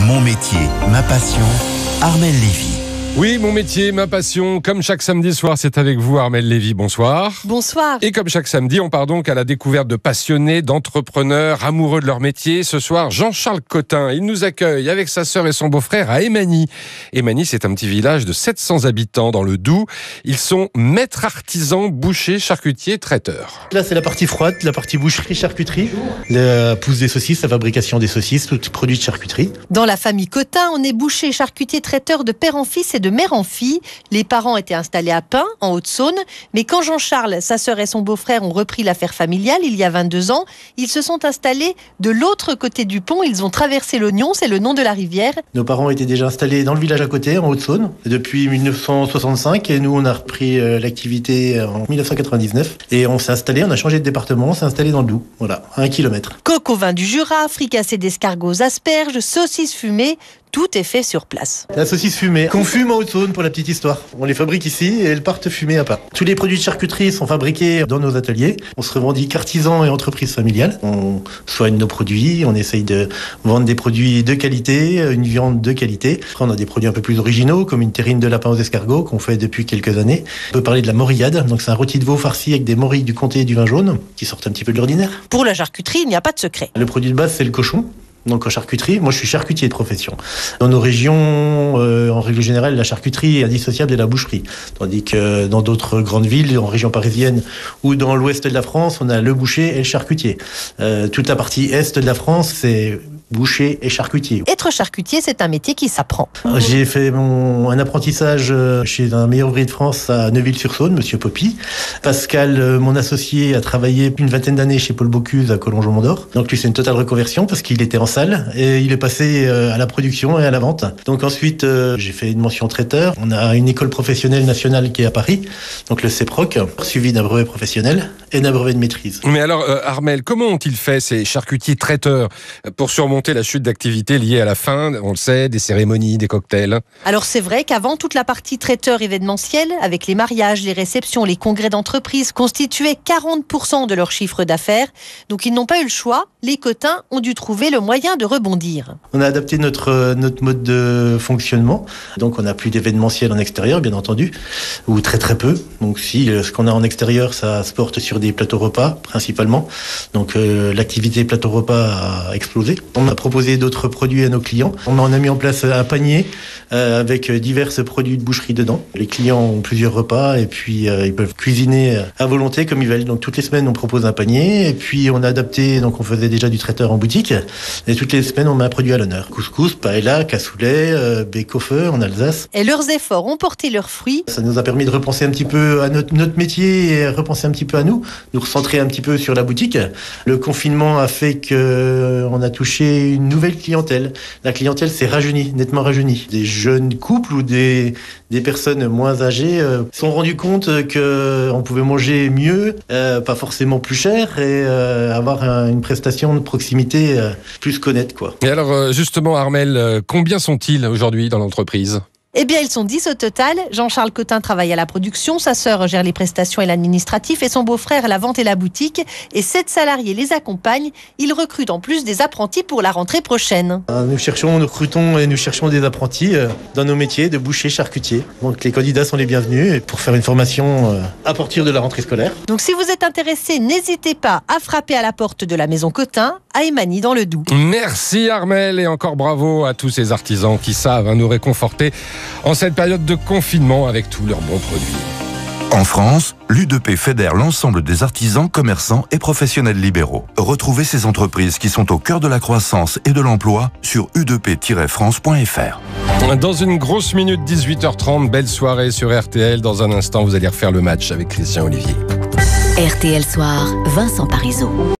Mon métier, ma passion, Armelle Lévy. Oui, mon métier, ma passion, comme chaque samedi soir, c'est avec vous Armelle Lévy, bonsoir. Bonsoir. Et comme chaque samedi, on part donc à la découverte de passionnés, d'entrepreneurs, amoureux de leur métier. Ce soir, Jean-Charles Cotin, il nous accueille avec sa sœur et son beau-frère à Emagny. Emagny, c'est un petit village de 700 habitants dans le Doubs. Ils sont maîtres artisans, bouchers, charcutiers, traiteurs. Là, c'est la partie froide, la partie boucherie, charcuterie. La pousse des saucisses, la fabrication des saucisses, tout produit de charcuterie. Dans la famille Cotin, on est boucher, charcutier, traiteur de père en fils et de mère en fille. Les parents étaient installés à Pin, en Haute-Saône. Mais quand Jean-Charles, sa sœur et son beau-frère ont repris l'affaire familiale il y a 22 ans, ils se sont installés de l'autre côté du pont. Ils ont traversé l'Ognon, c'est le nom de la rivière. Nos parents étaient déjà installés dans le village à côté, en Haute-Saône, depuis 1965. Et nous, on a repris l'activité en 1999. Et on s'est installé, on a changé de département, on s'est installé dans le Doubs. Voilà, à 1 kilomètre. Coq au vin du Jura, fricassé d'escargots aux asperges, saucisses fumées, tout est fait sur place. La saucisse fumée, qu'on fume en Haute-Saône pour la petite histoire. On les fabrique ici et elles partent fumées à part. Tous les produits de charcuterie sont fabriqués dans nos ateliers. On se revendique artisan et entreprise familiale. On soigne nos produits, on essaye de vendre des produits de qualité, une viande de qualité. Après, on a des produits un peu plus originaux, comme une terrine de lapin aux escargots qu'on fait depuis quelques années. On peut parler de la morillade, donc c'est un rôti de veau farci avec des morilles du comté et du vin jaune, qui sortent un petit peu de l'ordinaire. Pour la charcuterie, il n'y a pas de secret. Le produit de base, c'est le cochon. Donc en charcuterie, moi je suis charcutier de profession. Dans nos régions, en règle générale, la charcuterie est indissociable de la boucherie. Tandis que dans d'autres grandes villes, en région parisienne ou dans l'ouest de la France, on a le boucher et le charcutier. Toute la partie est de la France, c'est boucher et charcutier. Être charcutier, c'est un métier qui s'apprend. J'ai fait un apprentissage chez un meilleur ouvrier de France à Neuville-sur-Saône, Monsieur Poppy. Pascal, mon associé, a travaillé une vingtaine d'années chez Paul Bocuse à Collonges-Mont-d'Or. Donc lui, c'est une totale reconversion parce qu'il était en salle et il est passé à la production et à la vente. Donc ensuite, j'ai fait une mention traiteur. On a une école professionnelle nationale qui est à Paris, donc le CEPROC, suivi d'un brevet professionnel et d'un brevet de maîtrise. Mais alors, Armelle, comment ont-ils fait ces charcutiers traiteurs pour surmonter la chute d'activité liée à la fin, on le sait, des cérémonies, des cocktails? Alors c'est vrai qu'avant, toute la partie traiteur événementiel, avec les mariages, les réceptions, les congrès d'entreprise, constituait 40% de leur chiffre d'affaires. Donc ils n'ont pas eu le choix. Les Cotins ont dû trouver le moyen de rebondir. On a adapté notre mode de fonctionnement. Donc on n'a plus d'événementiel en extérieur, bien entendu, ou très très peu. Donc si ce qu'on a en extérieur, ça se porte sur des plateaux repas, principalement. Donc l'activité plateau repas a explosé. On a proposé d'autres produits à nos clients. On en a mis en place un panier avec divers produits de boucherie dedans. Les clients ont plusieurs repas et puis ils peuvent cuisiner à volonté comme ils veulent. Donc toutes les semaines, on propose un panier et puis on a adapté. Donc on faisait déjà du traiteur en boutique et toutes les semaines, on met un produit à l'honneur. Couscous, paella, cassoulet, bécofeu en Alsace. Et leurs efforts ont porté leurs fruits. Ça nous a permis de repenser un petit peu à notre métier et repenser un petit peu à nous recentrer un petit peu sur la boutique. Le confinement a fait qu'on a touché une nouvelle clientèle. La clientèle s'est rajeunie, nettement rajeunie. Des jeunes couples ou des personnes moins âgées se sont rendus compte qu'on pouvait manger mieux, pas forcément plus cher et avoir une prestation de proximité plus connaître, quoi. Et alors justement, Armelle, combien sont-ils aujourd'hui dans l'entreprise ? Eh bien, ils sont 10 au total. Jean-Charles Cotin travaille à la production, sa sœur gère les prestations et l'administratif et son beau-frère la vente et la boutique. Et 7 salariés les accompagnent. Ils recrutent en plus des apprentis pour la rentrée prochaine. Nous recrutons et nous cherchons des apprentis dans nos métiers de boucher, charcutier. Donc les candidats sont les bienvenus pour faire une formation à partir de la rentrée scolaire. Donc si vous êtes intéressé, n'hésitez pas à frapper à la porte de la maison Cotin à Emagny dans le Doubs. Merci Armelle et encore bravo à tous ces artisans qui savent nous réconforter en cette période de confinement avec tous leurs bons produits. En France, l'U2P fédère l'ensemble des artisans, commerçants et professionnels libéraux. Retrouvez ces entreprises qui sont au cœur de la croissance et de l'emploi sur u2p-france.fr. Dans une grosse minute, 18h30, belle soirée sur RTL. Dans un instant, vous allez refaire le match avec Christian Olivier. RTL Soir, Vincent Parisot.